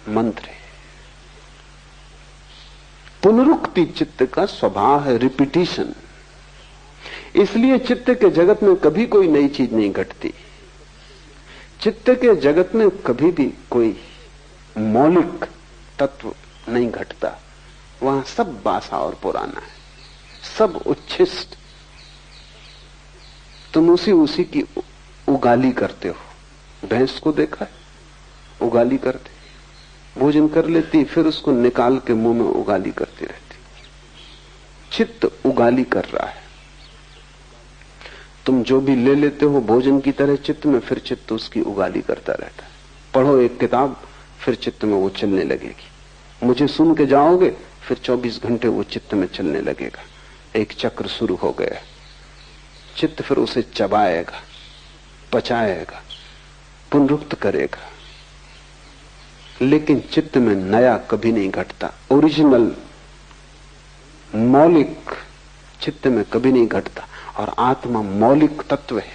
मंत्र है। पुनरुक्ति चित्त का स्वभाव है, रिपीटिशन। इसलिए चित्त के जगत में कभी कोई नई चीज नहीं घटती। चित्त के जगत में कभी भी कोई मौलिक तत्व नहीं घटता। वहां सब बासा और पुराना है, सब उच्छिष्ट। तुम उसी की उगाली करते हो। भैंस को देखा है, उगाली करते, भोजन कर लेती, फिर उसको निकाल के मुंह में उगाली करती रहती। चित्त उगाली कर रहा है। तुम जो भी ले लेते हो भोजन की तरह चित्त में, फिर चित्त उसकी उगाली करता रहता है। पढ़ो एक किताब, फिर चित्त में वो चलने लगेगी। मुझे सुन के जाओगे, फिर 24 घंटे वो चित्त में चलने लगेगा। एक चक्र शुरू हो गया। चित्त फिर उसे चबाएगा, पचाएगा, पुनरुक्त करेगा। लेकिन चित्त में नया कभी नहीं घटता। ओरिजिनल मौलिक चित्त में कभी नहीं घटता। और आत्मा मौलिक तत्व है।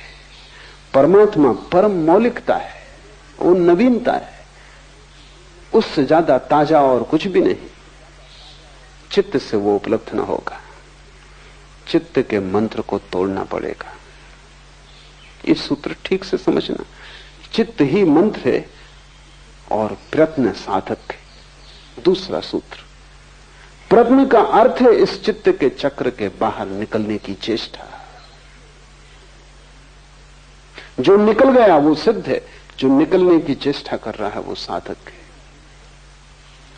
परमात्मा परम मौलिकता है, वो नवीनता है। उससे ज्यादा ताजा और कुछ भी नहीं। चित्त से वो उपलब्ध न होगा। चित्त के मंत्र को तोड़ना पड़ेगा। ये सूत्र ठीक से समझना। चित्त ही मंत्र है और प्रयत्न साधक है। दूसरा सूत्र, प्रयत्न का अर्थ है इस चित्त के चक्र के बाहर निकलने की चेष्टा। जो निकल गया वो सिद्ध है, जो निकलने की चेष्टा कर रहा है वो साधक है।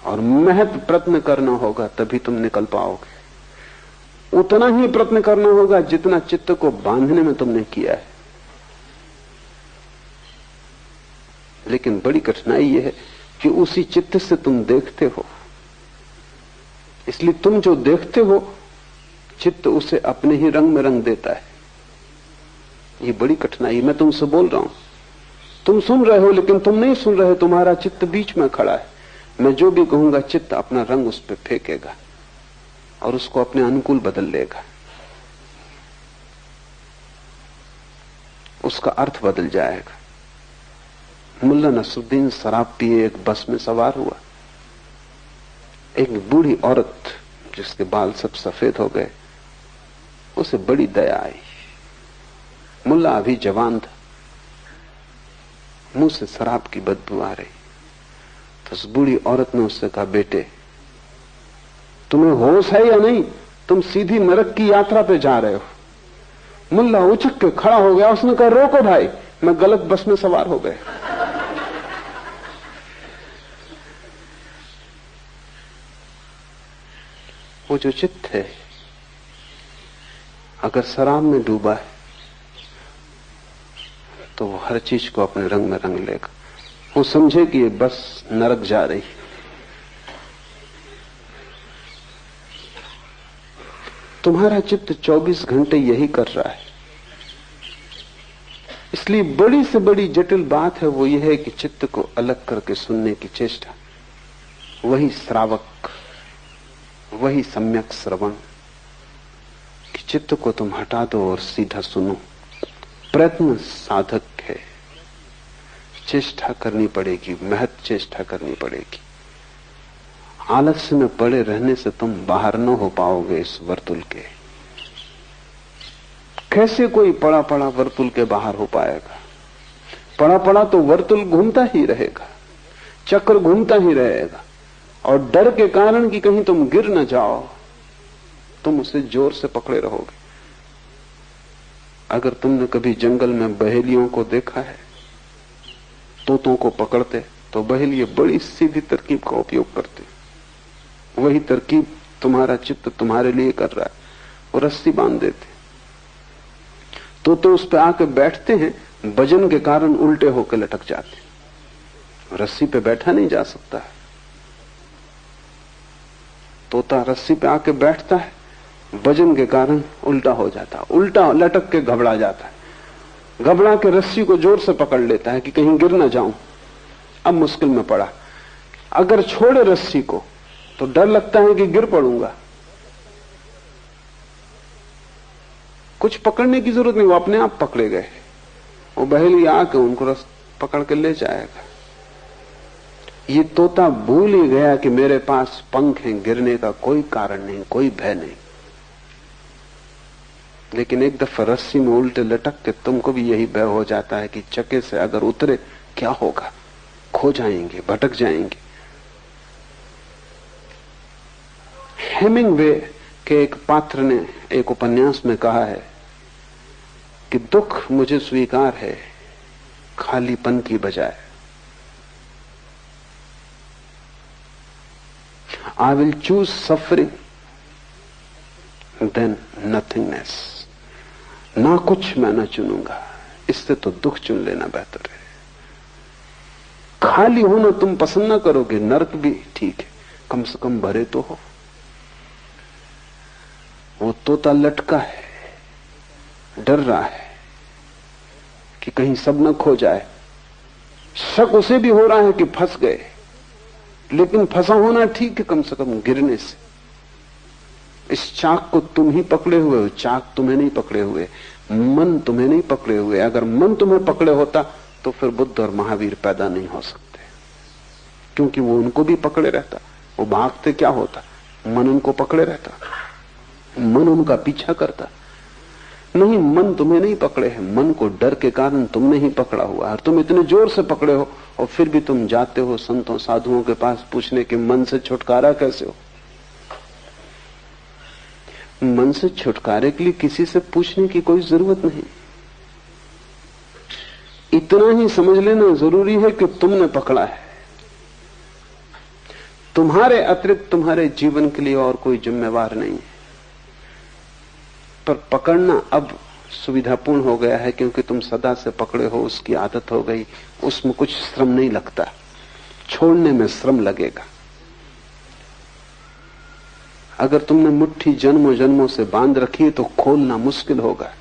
और महत प्रयत्न करना होगा तभी तुम निकल पाओगे। उतना ही प्रयत्न करना होगा जितना चित्त को बांधने में तुमने किया है। लेकिन बड़ी कठिनाई यह है कि उसी चित्त से तुम देखते हो। इसलिए तुम जो देखते हो, चित्त उसे अपने ही रंग में रंग देता है। ये बड़ी कठिनाई। मैं तुमसे बोल रहा हूं, तुम सुन रहे हो, लेकिन तुम नहीं सुन रहे। तुम्हारा चित्त बीच में खड़ा है। मैं जो भी कहूंगा, चित्त अपना रंग उस पर फेंकेगा और उसको अपने अनुकूल बदल लेगा। उसका अर्थ बदल जाएगा। मुल्ला नसरुद्दीन शराब पिए एक बस में सवार हुआ। एक बूढ़ी औरत जिसके बाल सब सफेद हो गए, उसे बड़ी दया आई। मुल्ला अभी जवान था, मुंह से शराब की बदबू आ रही। तो उस बूढ़ी औरत ने उससे कहा, बेटे तुम्हें होश है या नहीं? तुम सीधी नरक की यात्रा पे जा रहे हो। मुल्ला उछक के खड़ा हो गया। उसने कहा, रोको भाई, मैं गलत बस में सवार हो गए। वो जो चित्त है, अगर शराब में डूबा है तो वो हर चीज को अपने रंग में रंग लेगा। वो समझे कि ये बस नरक जा रही। तुम्हारा चित्त 24 घंटे यही कर रहा है। इसलिए बड़ी से बड़ी जटिल बात है वो ये है कि चित्त को अलग करके सुनने की चेष्टा। वही श्रावक, वही सम्यक श्रवण कि चित्त को तुम हटा दो और सीधा सुनो। प्रयत्न साधक है। चेष्टा करनी पड़ेगी, महत चेष्टा करनी पड़ेगी। आलस्य में पड़े रहने से तुम बाहर न हो पाओगे इस वर्तुल के। कैसे कोई पड़ा पड़ा वर्तुल के बाहर हो पाएगा? पड़ा पड़ा तो वर्तुल घूमता ही रहेगा, चक्र घूमता ही रहेगा। और डर के कारण कि कहीं तुम गिर न जाओ, तुम उसे जोर से पकड़े रहोगे। अगर तुमने कभी जंगल में बहेलियों को देखा है, तोतों को पकड़ते, तो बहेलिये बड़ी सीधी तरकीब का उपयोग करते। वही तरकीब तुम्हारा चित्त तुम्हारे लिए कर रहा है। वो रस्सी बांध देते, तोते उस पर आके बैठते हैं, वजन के कारण उल्टे होकर लटक जाते। रस्सी पे बैठा नहीं जा सकता है। तोता रस्सी पे आके बैठता है, वजन के कारण उल्टा हो जाता है, उल्टा लटक के घबरा जाता है। घबरा के रस्सी को जोर से पकड़ लेता है कि कहीं गिर ना जाऊं। अब मुश्किल में पड़ा। अगर छोड़े रस्सी को तो डर लगता है कि गिर पड़ूंगा। कुछ पकड़ने की जरूरत नहीं, वो अपने आप पकड़े गए। वो बहेली आके उनको पकड़ के ले जाएगा। ये तोता भूल ही गया कि मेरे पास पंख हैं, गिरने का कोई कारण नहीं, कोई भय नहीं। लेकिन एक दफा रस्सी में उल्टे लटक के तुमको भी यही भय हो जाता है कि चके से अगर उतरे क्या होगा, खो जाएंगे, भटक जाएंगे। हेमिंगवे के एक पात्र ने एक उपन्यास में कहा है कि दुख मुझे स्वीकार है खालीपन की बजाय। I will choose suffering than nothingness। ना कुछ मैं ना चुनूंगा, इससे तो दुख चुन लेना बेहतर है। खाली होना तुम पसंद ना करोगे, नरक भी ठीक है, कम से कम भरे तो हो। वो तोता लटका है, डर रहा है कि कहीं सब न खो जाए। शक उसे भी हो रहा है कि फंस गए, लेकिन फंसा होना ठीक है, कम से कम गिरने से। इस चाक को तुम ही पकड़े हुए हो, चाक तुम्हें नहीं पकड़े हुए, मन तुम्हें नहीं पकड़े हुए। अगर मन तुम्हें पकड़े होता तो फिर बुद्ध और महावीर पैदा नहीं हो सकते, क्योंकि वो उनको भी पकड़े रहता। वो भागते क्या होता, मन उनको पकड़े रहता, मन उनका पीछा करता। नहीं, मन तुम्हें नहीं पकड़े है, मन को डर के कारण तुमने ही पकड़ा हुआ है। तुम इतने जोर से पकड़े हो और फिर भी तुम जाते हो संतों साधुओं के पास पूछने के मन से छुटकारा कैसे हो। मन से छुटकारे के लिए किसी से पूछने की कोई जरूरत नहीं। इतना ही समझ लेना जरूरी है कि तुमने पकड़ा है। तुम्हारे अतिरिक्त तुम्हारे जीवन के लिए और कोई जिम्मेवार नहीं है। पर पकड़ना अब सुविधापूर्ण हो गया है, क्योंकि तुम सदा से पकड़े हो, उसकी आदत हो गई, उसमें कुछ श्रम नहीं लगता। छोड़ने में श्रम लगेगा। अगर तुमने मुट्ठी जन्मों जन्मों से बांध रखी है तो खोलना मुश्किल होगा।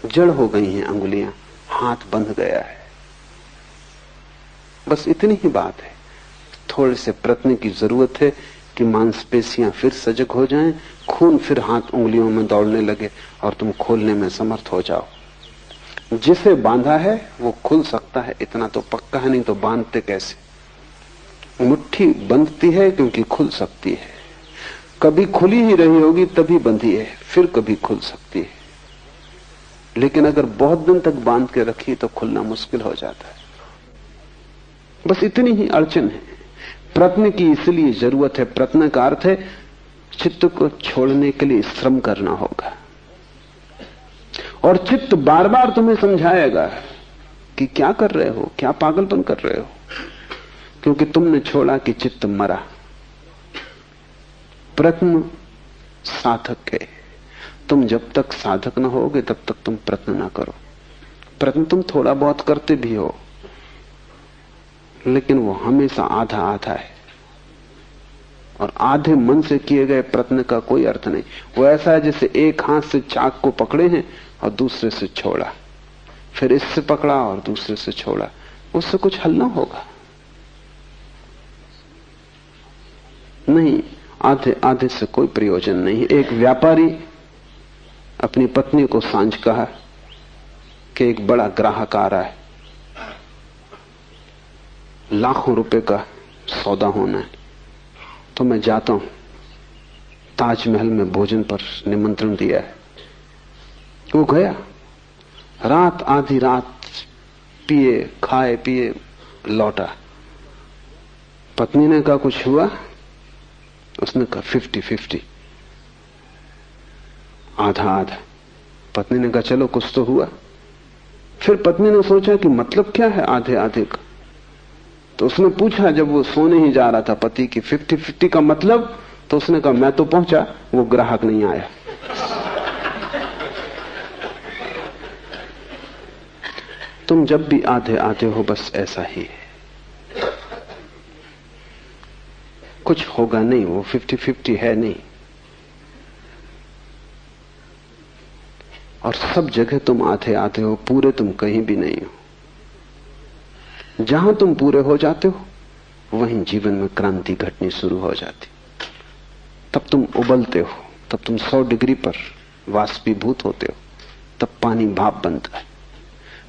जड़ हो गई हैं अंगुलियां, हाथ बंध गया है। बस इतनी ही बात है। थोड़े से प्रयत्न की जरूरत है कि मांसपेशियां फिर सजग हो जाएं, खून फिर हाथ उंगलियों में दौड़ने लगे और तुम खोलने में समर्थ हो जाओ। जिसे बांधा है वो खुल सकता है, इतना तो पक्का है, नहीं तो बांधते कैसे। मुट्ठी बंधती है क्योंकि खुल सकती है। कभी खुली ही रही होगी तभी बंधी है, फिर कभी खुल सकती है। लेकिन अगर बहुत दिन तक बांध के रखी तो खुलना मुश्किल हो जाता है। बस इतनी ही अड़चन है। प्रयत्न की इसलिए जरूरत है। प्रयत्न का अर्थ है चित्त को छोड़ने के लिए श्रम करना होगा, और चित्त बार बार तुम्हें समझाएगा कि क्या कर रहे हो, क्या पागलपन कर रहे हो, क्योंकि तुमने छोड़ा कि चित्त मरा। प्रयत्न साधक है। तुम जब तक साधक न होगे तब तक तुम प्रयत्न ना करो। प्रयत्न तुम थोड़ा बहुत करते भी हो, लेकिन वो हमेशा आधा आधा है, और आधे मन से किए गए प्रयत्न का कोई अर्थ नहीं। वो ऐसा है जैसे एक हाथ से चाक को पकड़े हैं और दूसरे से छोड़ा, फिर इससे पकड़ा और दूसरे से छोड़ा, उससे कुछ हल ना होगा। नहीं, आधे आधे से कोई प्रयोजन नहीं। एक व्यापारी अपनी पत्नी को सांझ कहा कि एक बड़ा ग्राहक आ रहा है, लाखों रुपए का सौदा होना है, तो मैं जाता हूं। ताजमहल में भोजन पर निमंत्रण दिया है। वो गया, रात आधी रात पिए खाए पिए लौटा। पत्नी ने कहा कुछ हुआ? उसने कहा 50-50, आधा आधा। पत्नी ने कहा चलो कुछ तो हुआ। फिर पत्नी ने सोचा कि मतलब क्या है आधे आधे का, तो उसने पूछा जब वो सोने ही जा रहा था पति की 50-50 का मतलब, तो उसने कहा मैं तो पहुंचा, वो ग्राहक नहीं आया। तुम जब भी आधे आधे हो बस ऐसा ही है, कुछ होगा नहीं, वो 50-50 है नहीं। और सब जगह तुम आधे आधे हो, पूरे तुम कहीं भी नहीं हो। जहां तुम पूरे हो जाते हो वहीं जीवन में क्रांति घटनी शुरू हो जाती। तब तुम उबलते हो, तब तुम 100 डिग्री पर वाष्पीभूत होते हो, तब पानी भाप बनता है।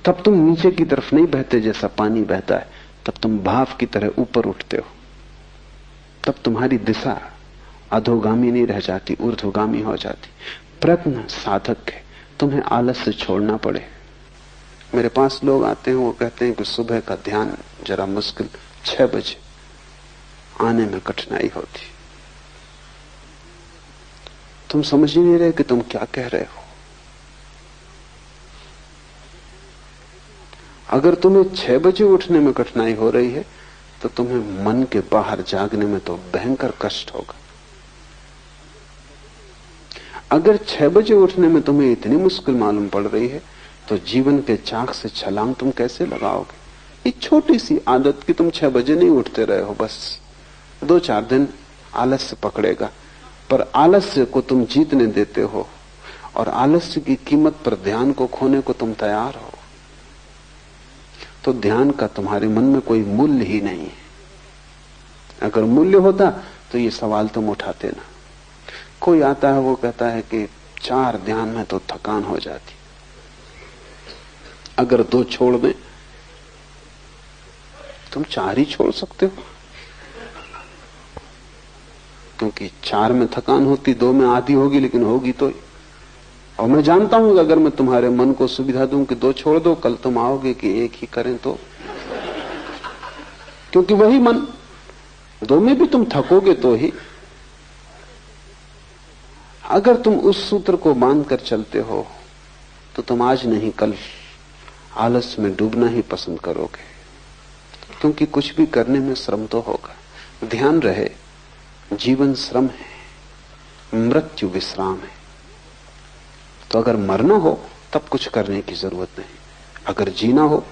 तब तुम नीचे की तरफ नहीं बहते जैसा पानी बहता है, तब तुम भाव की तरह ऊपर उठते हो। तब तुम्हारी दिशा अधोगामी नहीं रह जाती, ऊर्ध्वगामी हो जाती। प्रयत्न साधक है, तुम्हें आलस्य छोड़ना पड़े। मेरे पास लोग आते हैं, वो कहते हैं कि सुबह का ध्यान जरा मुश्किल, 6 बजे आने में कठिनाई होती। तुम समझ ही नहीं रहे कि तुम क्या कह रहे हो। अगर तुम्हें 6 बजे उठने में कठिनाई हो रही है तो तुम्हें मन के बाहर जागने में तो भयंकर कष्ट होगा। अगर 6 बजे उठने में तुम्हें इतनी मुश्किल मालूम पड़ रही है तो जीवन के चाक से छलांग तुम कैसे लगाओगे? ये छोटी सी आदत कि तुम 6 बजे नहीं उठते रहे हो, बस 2-4 दिन आलस्य पकड़ेगा, पर आलस्य को तुम जीतने देते हो और आलस्य की कीमत पर ध्यान को खोने को तुम तैयार हो, तो ध्यान का तुम्हारे मन में कोई मूल्य ही नहीं है। अगर मूल्य होता तो ये सवाल तुम उठाते ना। कोई आता है, वो कहता है कि 4 ध्यान में तो थकान हो जाती, अगर 2 छोड़ दें। तुम 4 ही छोड़ सकते हो, क्योंकि 4 में थकान होती, 2 में आधी होगी, लेकिन होगी तो। और मैं जानता हूं कि अगर मैं तुम्हारे मन को सुविधा दूं कि 2 छोड़ दो, कल तुम आओगे कि 1 ही करें, तो क्योंकि वही मन, 2 में भी तुम थकोगे तो ही। अगर तुम उस सूत्र को बांध कर चलते हो तो तुम आज नहीं कल आलस्य में डूबना ही पसंद करोगे, क्योंकि कुछ भी करने में श्रम तो होगा। ध्यान रहे, जीवन श्रम है, मृत्यु विश्राम है। तो अगर मरना हो तब कुछ करने की जरूरत नहीं, अगर जीना हो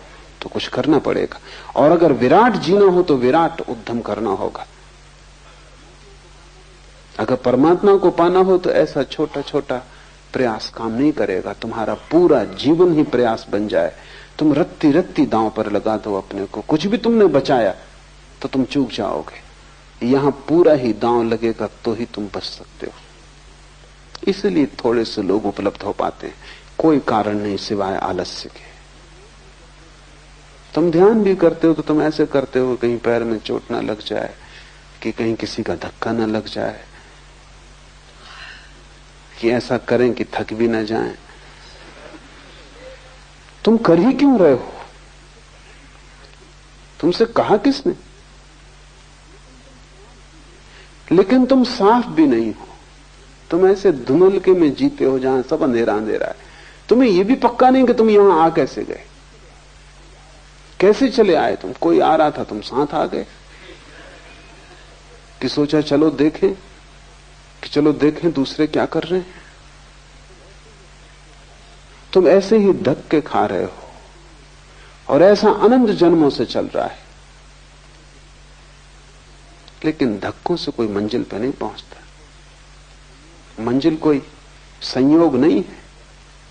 तो कुछ करना पड़ेगा। और अगर विराट जीना हो तो विराट उद्यम करना होगा। अगर परमात्मा को पाना हो तो ऐसा छोटा छोटा प्रयास काम नहीं करेगा, तुम्हारा पूरा जीवन ही प्रयास बन जाए। तुम रत्ती रत्ती दांव पर लगा दो अपने को, कुछ भी तुमने बचाया तो तुम चूक जाओगे। यहां पूरा ही दांव लगेगा तो ही तुम बच सकते हो। इसलिए थोड़े से लोग उपलब्ध हो पाते हैं, कोई कारण नहीं सिवाय आलस्य के। तुम ध्यान भी करते हो तो तुम ऐसे करते हो कहीं पैर में चोट ना लग जाए, कि कहीं किसी का धक्का ना लग जाए, कि ऐसा करें कि थक भी ना जाएं। तुम कर ही क्यों रहे हो? तुमसे कहा किसने? लेकिन तुम साफ भी नहीं हो, तुम ऐसे धुंधलके में जीते हो जहां सब अंधेरा अंधेरा है। तुम्हें यह भी पक्का नहीं कि तुम यहां आ कैसे गए, कैसे चले आए। तुम, कोई आ रहा था तुम साथ आ गए, कि सोचा चलो देखें, कि चलो देखें दूसरे क्या कर रहे हैं। तुम ऐसे ही धक्के खा रहे हो और ऐसा अनंत जन्मों से चल रहा है, लेकिन धक्कों से कोई मंजिल पे नहीं पहुंचता। मंजिल कोई संयोग नहीं है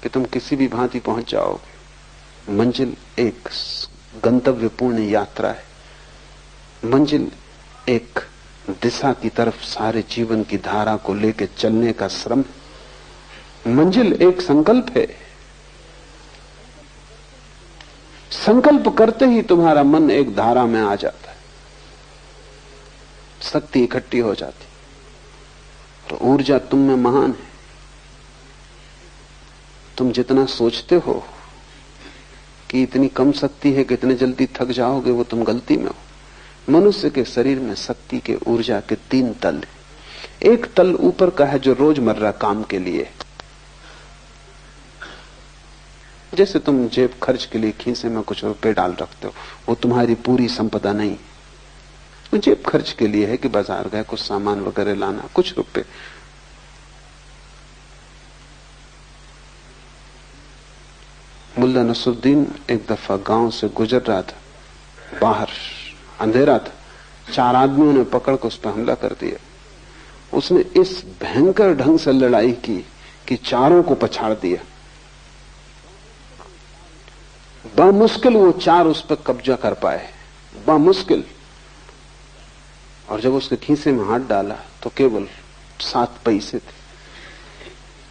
कि तुम किसी भी भांति पहुंच जाओगे। मंजिल एक गंतव्यपूर्ण यात्रा है। मंजिल एक दिशा की तरफ सारे जीवन की धारा को लेकर चलने का श्रम। मंजिल एक संकल्प है। संकल्प करते ही तुम्हारा मन एक धारा में आ जाता है, शक्ति इकट्ठी हो जाती, तो ऊर्जा तुम में महान है। तुम जितना सोचते हो कि इतनी कम शक्ति है कि इतने जल्दी थक जाओगे, वो तुम गलती में हो। मनुष्य के शरीर में शक्ति के, ऊर्जा के 3 तल हैं। एक तल ऊपर का है जो रोजमर्रा काम के लिए, जैसे तुम जेब खर्च के लिए खीसे में कुछ रुपए डाल रखते हो, वो तुम्हारी पूरी संपदा नहीं। वो जेब खर्च के लिए है कि बाजार गए कुछ सामान वगैरह लाना, कुछ रुपए। मुल्ला नसरुद्दीन एक दफा गांव से गुजर रहा था, बाहर अंधेरा था, 4 आदमियों ने पकड़ कर उस पर हमला कर दिया। उसने इस भयंकर ढंग से लड़ाई की कि चारों को पछाड़ दिया। बामुश्किल वो 4 उस पर कब्जा कर पाए, बामुश्किल। और जब उसके खीसे में हाथ डाला तो केवल 7 पैसे थे।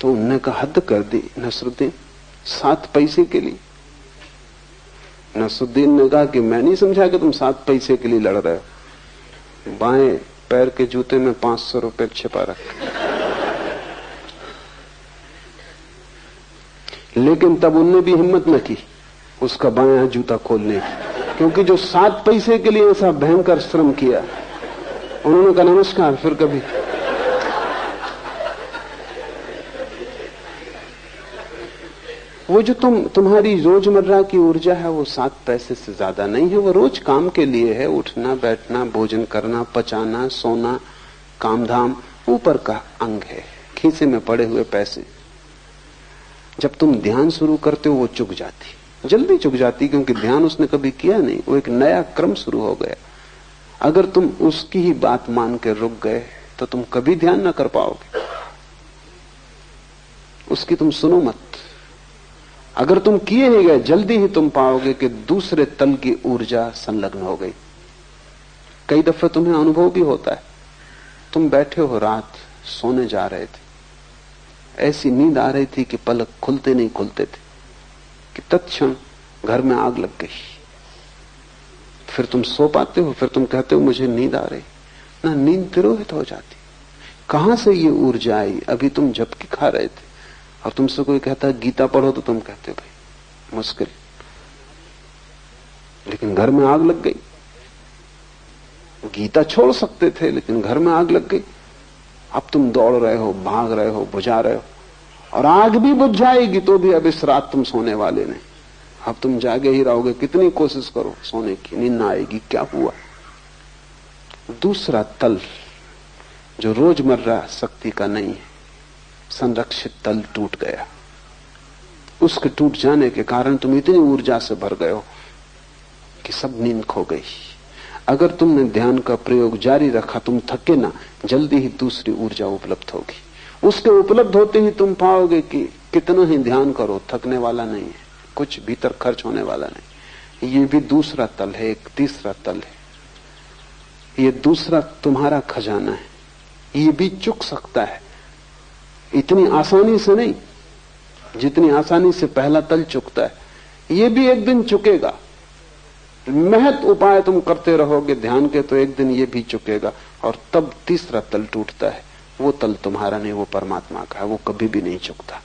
तो उनने कहा हद कर दी नसरुद्दीन, 7 पैसे के लिए? नसरुद्दीन ने कहा कि मैं नहीं समझा कि तुम 7 पैसे के लिए लड़ रहे हो। बाएं पैर के जूते में 500 रुपए छिपा रखे। लेकिन तब उनने भी हिम्मत न की उसका बायां जूता खोलने की, क्योंकि जो 7 पैसे के लिए ऐसा भयंकर श्रम किया, उन्होंने कहा नमस्कार, फिर कभी। वो जो तुम्हारी रोजमर्रा की ऊर्जा है वो 7 पैसे से ज्यादा नहीं है। वो रोज काम के लिए है, उठना बैठना, भोजन करना, पचाना, सोना, कामधाम, ऊपर का अंग है, खीसे में पड़े हुए पैसे। जब तुम ध्यान शुरू करते हो वो चुक जाती, जल्दी चुक जाती, क्योंकि ध्यान उसने कभी किया नहीं, वो एक नया क्रम शुरू हो गया। अगर तुम उसकी ही बात मान के रुक गए तो तुम कभी ध्यान न कर पाओगे, उसकी तुम सुनो मत। अगर तुम किए ही गए, जल्दी ही तुम पाओगे कि दूसरे तल की ऊर्जा संलग्न हो गई। कई दफे तुम्हें अनुभव भी होता है, तुम बैठे हो, रात सोने जा रहे थे, ऐसी नींद आ रही थी कि पलक खुलते नहीं खुलते थे कि तत्क्षण घर में आग लग गई। फिर तुम सो पाते हो, फिर तुम कहते हो मुझे नींद आ रही ना, नींद तिरोहित हो जाती। कहां से ये ऊर्जा आई? अभी तुम झपकी खा रहे थे और तुमसे कोई कहता है गीता पढ़ो, तो तुम कहते हो भाई मुश्किल, लेकिन घर में आग लग गई। गीता छोड़ सकते थे, लेकिन घर में आग लग गई। अब तुम दौड़ रहे हो, भाग रहे हो, बुझा रहे हो, और आग भी बुझ जाएगी तो भी अब इस रात तुम सोने वाले नहीं। अब तुम जागे ही रहोगे, कितनी कोशिश करो सोने की, नींद ना आएगी। क्या हुआ? दूसरा तल जो रोजमर्रा शक्ति का नहीं है, संरक्षित तल टूट गया। उसके टूट जाने के कारण तुम इतनी ऊर्जा से भर गए हो कि सब नींद खो गई। अगर तुमने ध्यान का प्रयोग जारी रखा, तुम थके ना, जल्दी ही दूसरी ऊर्जा उपलब्ध होगी। उसके उपलब्ध होते ही तुम पाओगे कि कितना ही ध्यान करो, थकने वाला नहीं है, कुछ भीतर खर्च होने वाला नहीं। ये भी दूसरा तल है, एक तीसरा तल है। ये दूसरा तुम्हारा खजाना है, ये भी चुक सकता है, इतनी आसानी से नहीं जितनी आसानी से पहला तल चुकता है। ये भी एक दिन चुकेगा। महत उपाय तुम करते रहोगे ध्यान के, तो एक दिन ये भी चुकेगा, और तब तीसरा तल टूटता है। वो तल तुम्हारा नहीं, वो परमात्मा का है, वो कभी भी नहीं चुकता।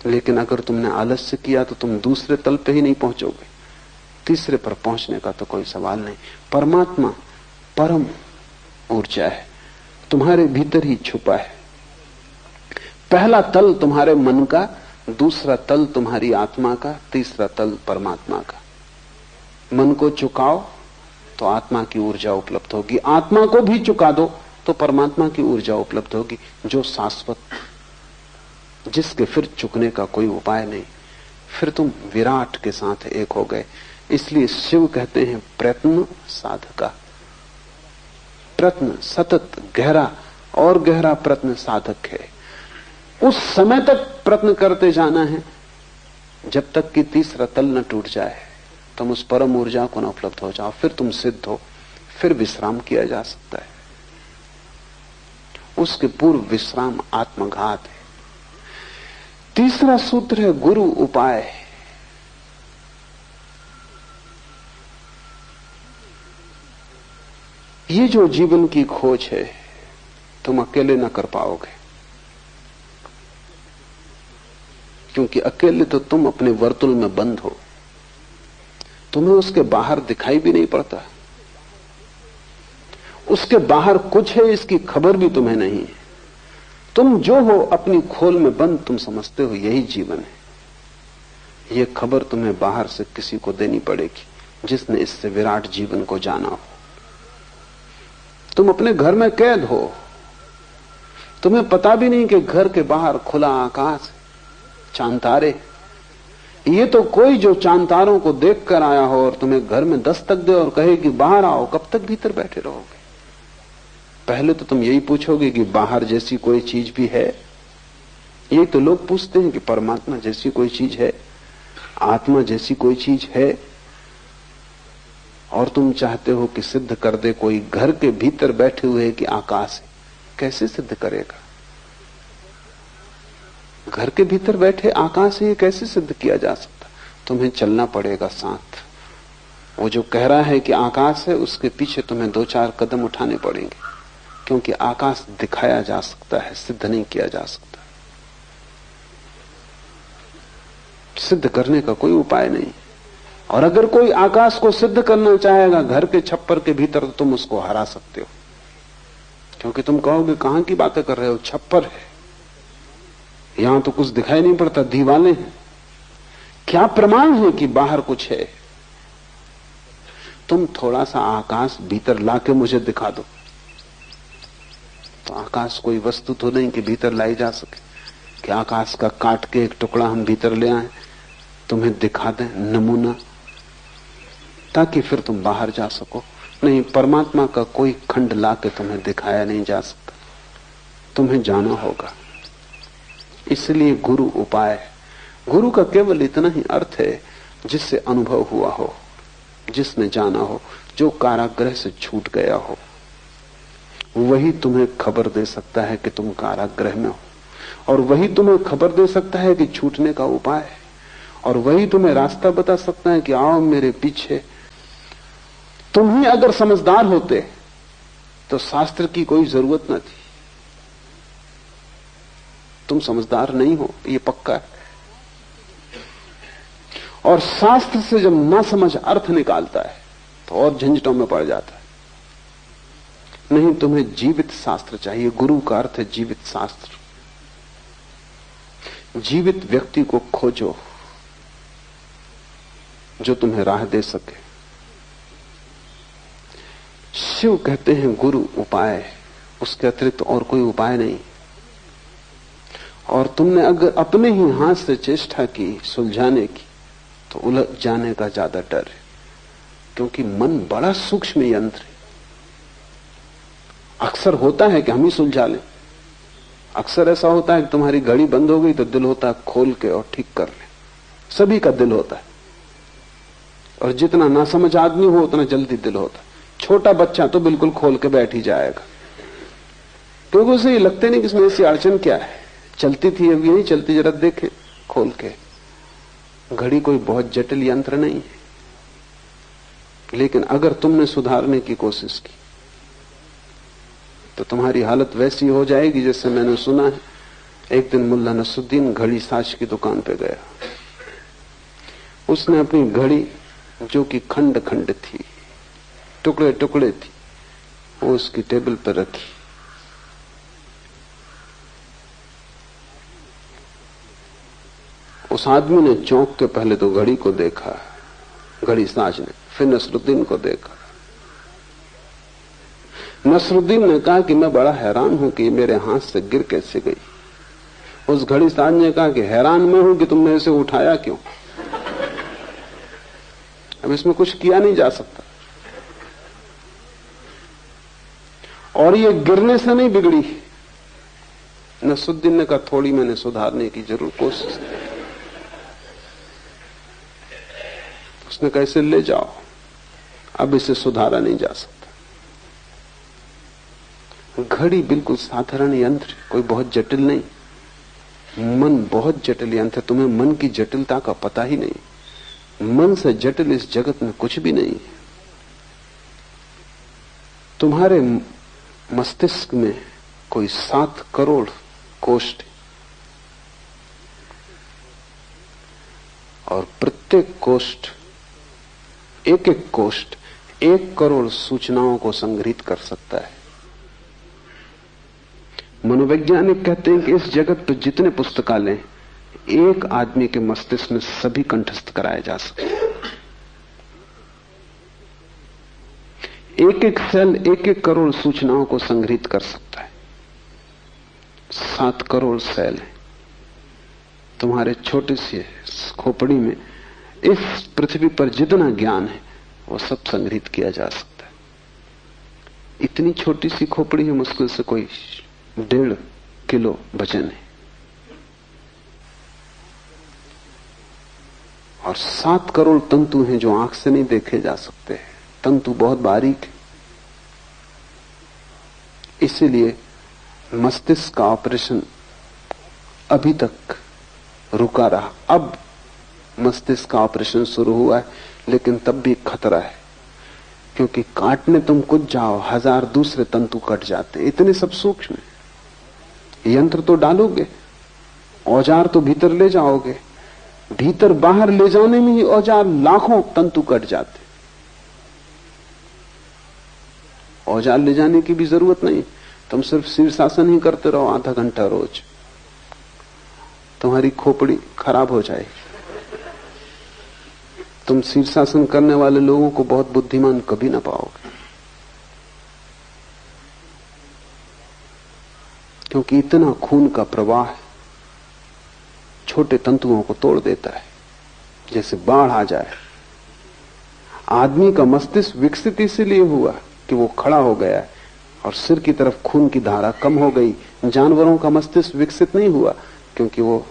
लेकिन अगर तुमने आलस्य किया तो तुम दूसरे तल पे ही नहीं पहुंचोगे, तीसरे पर पहुंचने का तो कोई सवाल नहीं। परमात्मा परम ऊर्जा है, तुम्हारे भीतर ही छुपा है। पहला तल तुम्हारे मन का, दूसरा तल तुम्हारी आत्मा का, तीसरा तल परमात्मा का। मन को चुकाओ तो आत्मा की ऊर्जा उपलब्ध होगी, आत्मा को भी चुका दो तो परमात्मा की ऊर्जा उपलब्ध होगी, जो शाश्वत, जिसके फिर चुकने का कोई उपाय नहीं। फिर तुम विराट के साथ एक हो गए। इसलिए शिव कहते हैं प्रयत्न साधका। प्रयत्न सतत, गहरा और गहरा प्रयत्न साधक है। उस समय तक प्रयत्न करते जाना है जब तक कि तीसरा तल न टूट जाए, तुम उस परम ऊर्जा को न उपलब्ध हो जाओ। फिर तुम सिद्ध हो, फिर विश्राम किया जा सकता है। उसके पूर्व विश्राम आत्मघात है। तीसरा सूत्र है गुरु उपाय। ये जो जीवन की खोज है तुम अकेले न कर पाओगे, क्योंकि अकेले तो तुम अपने वर्तुल में बंद हो, तुम्हें उसके बाहर दिखाई भी नहीं पड़ता। उसके बाहर कुछ है इसकी खबर भी तुम्हें नहीं है। तुम जो हो अपनी खोल में बंद, तुम समझते हो यही जीवन है। यह खबर तुम्हें बाहर से किसी को देनी पड़ेगी जिसने इससे विराट जीवन को जाना हो। तुम अपने घर में कैद हो, तुम्हें पता भी नहीं कि घर के बाहर खुला आकाश, चांद तारे। ये तो कोई जो चांद तारों को देख कर आया हो और तुम्हें घर में दस्तक दे और कहे कि बाहर आओ, कब तक भीतर बैठे रहोगे? पहले तो तुम यही पूछोगे कि बाहर जैसी कोई चीज भी है। यही तो लोग पूछते हैं कि परमात्मा जैसी कोई चीज है, आत्मा जैसी कोई चीज है। और तुम चाहते हो कि सिद्ध कर दे कोई घर के भीतर बैठे हुए कि आकाश है। कैसे सिद्ध करेगा? घर के भीतर बैठे आकाश है, ये कैसे सिद्ध किया जा सकता? तुम्हें चलना पड़ेगा साथ। वो जो कह रहा है कि आकाश है, उसके पीछे तुम्हें 2-4 कदम उठाने पड़ेंगे, क्योंकि आकाश दिखाया जा सकता है, सिद्ध नहीं किया जा सकता। सिद्ध करने का कोई उपाय नहीं। और अगर कोई आकाश को सिद्ध करना चाहेगा घर के छप्पर के भीतर, तो तुम उसको हरा सकते हो, क्योंकि तुम कहोगे कहां की बातें कर रहे हो, छप्पर है, यहां तो कुछ दिखाई नहीं पड़ता, दीवालें हैं, क्या प्रमाण है कि बाहर कुछ है? तुम थोड़ा सा आकाश भीतर लाके मुझे दिखा दो। तो आकाश कोई वस्तु तो नहीं कि भीतर लाई जा सके, कि आकाश का काट के एक टुकड़ा हम भीतर ले आए, तुम्हें दिखा दें नमूना, ताकि फिर तुम बाहर जा सको। नहीं, परमात्मा का कोई खंड लाके तुम्हें दिखाया नहीं जा सकता, तुम्हें जाना होगा। इसलिए गुरु उपाय है। गुरु का केवल इतना ही अर्थ है जिससे अनुभव हुआ हो, जिसने जाना हो, जो कारागृह से छूट गया हो, वही तुम्हें खबर दे सकता है कि तुम कारागृह में हो, और वही तुम्हें खबर दे सकता है कि छूटने का उपाय है, और वही तुम्हें रास्ता बता सकता है कि आओ मेरे पीछे। तुम ही अगर समझदार होते तो शास्त्र की कोई जरूरत न थी। तुम समझदार नहीं हो, ये पक्का है। और शास्त्र से जब ना समझ अर्थ निकालता है तो और झंझटों में पड़ जाता है। नहीं, तुम्हें जीवित शास्त्र चाहिए। गुरु का अर्थ है जीवित शास्त्र। जीवित व्यक्ति को खोजो जो तुम्हें राह दे सके। शिव कहते हैं गुरु उपाय, उसके अतिरिक्त और कोई उपाय नहीं। और तुमने अगर अपने ही हाथ से चेष्टा की सुलझाने की, तो उलझ जाने का ज्यादा डर है, क्योंकि मन बड़ा सूक्ष्म यंत्र है। अक्सर होता है कि हम ही सुलझा लें। अक्सर ऐसा होता है कि तुम्हारी घड़ी बंद हो गई तो दिल होता है खोल के और ठीक कर ले। सभी का दिल होता है, और जितना नासमझ आदमी हो उतना जल्दी दिल होता है। छोटा बच्चा तो बिल्कुल खोल के बैठ ही जाएगा, क्योंकि उसे ये लगता नहीं कि इसमें ऐसी अड़चन क्या है, चलती थी अभी नहीं चलती, जरा देखे खोल के। घड़ी कोई बहुत जटिल यंत्र नहीं है। लेकिन अगर तुमने सुधारने की कोशिश की तो तुम्हारी हालत वैसी हो जाएगी जैसे मैंने सुना है। एक दिन मुल्ला नसरुद्दीन घड़ी साज की दुकान पे गया। उसने अपनी घड़ी, जो कि खंड खंड थी, टुकड़े टुकड़े थी, वो उसकी टेबल पर रखी। उस आदमी ने चौंक के पहले तो घड़ी को देखा, घड़ी साज ने, फिर नसरुद्दीन को देखा। नसरुद्दीन ने कहा कि मैं बड़ा हैरान हूं कि मेरे हाथ से गिर कैसे गई। उस घड़ी साज ने कहा कि हैरान मैं हूं कि तुमने इसे उठाया क्यों। अब इसमें कुछ किया नहीं जा सकता। और ये गिरने से नहीं बिगड़ी। नसरुद्दीन ने कहा थोड़ी मैंने सुधारने की जरूर कोशिश की। उसने कहा इसे ले जाओ, अब इसे सुधारा नहीं जा सकता। घड़ी बिल्कुल साधारण यंत्र, कोई बहुत जटिल नहीं। मन बहुत जटिल यंत्र है। तुम्हें मन की जटिलता का पता ही नहीं। मन से जटिल इस जगत में कुछ भी नहीं। तुम्हारे मस्तिष्क में कोई 7 करोड़ कोष्ठ, और प्रत्येक कोष्ठ, एक एक कोष्ठ 1 करोड़ सूचनाओं को संग्रहित कर सकता है। मनोवैज्ञानिक कहते हैं कि इस जगत पर जितने पुस्तकालय, एक आदमी के मस्तिष्क में सभी कंठस्थ कराए जा सकते हैं। एक एक सेल 1-1 करोड़ सूचनाओं को संग्रहित कर सकता है। 7 करोड़ सेल है तुम्हारे छोटे से खोपड़ी में। इस पृथ्वी पर जितना ज्ञान है वो सब संग्रहित किया जा सकता है। इतनी छोटी सी खोपड़ी है, मुश्किल से कोई 1.5 किलो वजन है, और 7 करोड़ तंतु हैं जो आंख से नहीं देखे जा सकते। तंतु बहुत बारीक है। इसीलिए मस्तिष्क का ऑपरेशन अभी तक रुका रहा। अब मस्तिष्क का ऑपरेशन शुरू हुआ है, लेकिन तब भी खतरा है, क्योंकि काटने तुम कुछ जाओ 1000 दूसरे तंतु कट जाते, इतने सब सूक्ष्म है। यंत्र तो डालोगे, औजार तो भीतर ले जाओगे, भीतर बाहर ले जाने में ही औजार लाखों तंतु कट जाते। औजार ले जाने की भी जरूरत नहीं, तुम सिर्फ शीर्षासन ही करते रहो आधा घंटा रोज, तुम्हारी खोपड़ी खराब हो जाएगी। तुम शीर्षासन करने वाले लोगों को बहुत बुद्धिमान कभी ना पाओगे, क्योंकि इतना खून का प्रवाह छोटे तंतुओं को तोड़ देता है, जैसे बाढ़ आ जाए। आदमी का मस्तिष्क विकसित इसलिए हुआ कि वो खड़ा हो गया है और सिर की तरफ खून की धारा कम हो गई। जानवरों का मस्तिष्क विकसित नहीं हुआ क्योंकि वो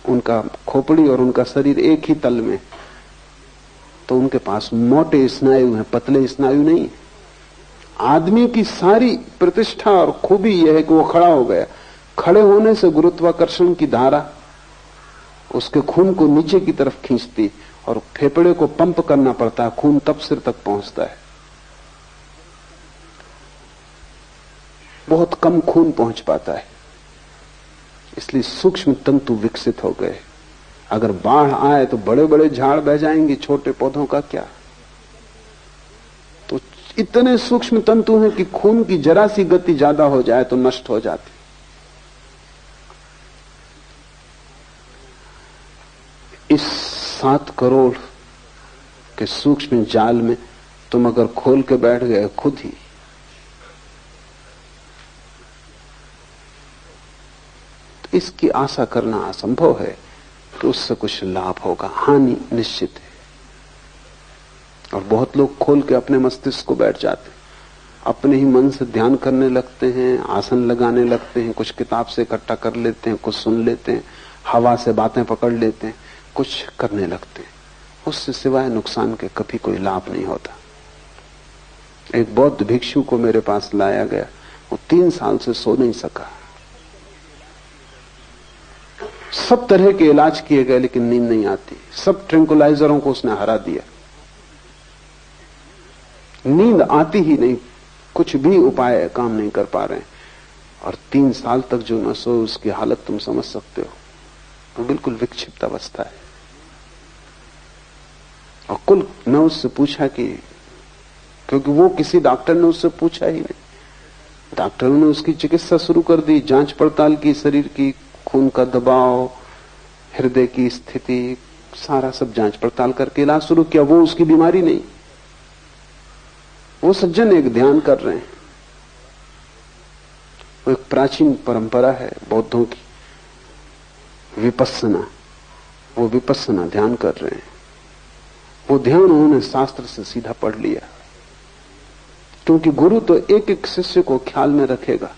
उनका खोपड़ी और उनका शरीर एक ही तल में, तो उनके पास मोटे स्नायु हैं, पतले स्नायु नहीं। आदमी की सारी प्रतिष्ठा और खूबी यह है कि वो खड़ा हो गया। खड़े होने से गुरुत्वाकर्षण की धारा उसके खून को नीचे की तरफ खींचती और फेफड़े को पंप करना पड़ता है, खून तब सिर तक पहुंचता है। बहुत कम खून पहुंच पाता है, इसलिए सूक्ष्म तंतु विकसित हो गए। अगर बाढ़ आए तो बड़े बड़े झाड़ बह जाएंगे, छोटे पौधों का क्या। तो इतने सूक्ष्म तंतु हैं कि खून की जरा सी गति ज्यादा हो जाए तो नष्ट हो जाती। इस 7 करोड़ के सूक्ष्म जाल में तुम अगर खोल के बैठ गए खुद ही, तो इसकी आशा करना असंभव है कि उससे कुछ लाभ होगा। हानि निश्चित है। और बहुत लोग खोल के अपने मस्तिष्क को बैठ जाते, अपने ही मन से ध्यान करने लगते हैं, आसन लगाने लगते हैं, कुछ किताब से इकट्ठा कर लेते हैं, कुछ सुन लेते हैं, हवा से बातें पकड़ लेते हैं, कुछ करने लगते हैं। उससे सिवाय नुकसान के कभी कोई लाभ नहीं होता। एक बौद्ध भिक्षु को मेरे पास लाया गया, वो 3 साल से सो नहीं सका। सब तरह के इलाज किए गए लेकिन नींद नहीं आती। सब ट्रैंकुलाइजरों को उसने हरा दिया, नींद आती ही नहीं, कुछ भी उपाय काम नहीं कर पा रहे हैं। और 3 साल तक जो न सो, उसकी हालत तुम समझ सकते हो। वो बिल्कुल विक्षिप्त अवस्था है। और कुल मैं उससे पूछा कि, क्योंकि वो किसी डॉक्टर ने उससे पूछा ही नहीं, डॉक्टरों ने उसकी चिकित्सा शुरू कर दी, जांच पड़ताल की, शरीर की खून का दबाव, हृदय की स्थिति, सारा सब जांच पड़ताल करके इलाज शुरू किया। वो उसकी बीमारी नहीं। वो सज्जन एक ध्यान कर रहे हैं। वो एक प्राचीन परंपरा है बौद्धों की, विपस्सना। वो विपस्सना ध्यान कर रहे हैं। वो ध्यान उन्होंने शास्त्र से सीधा पढ़ लिया, क्योंकि गुरु तो एक एक शिष्य को ख्याल में रखेगा,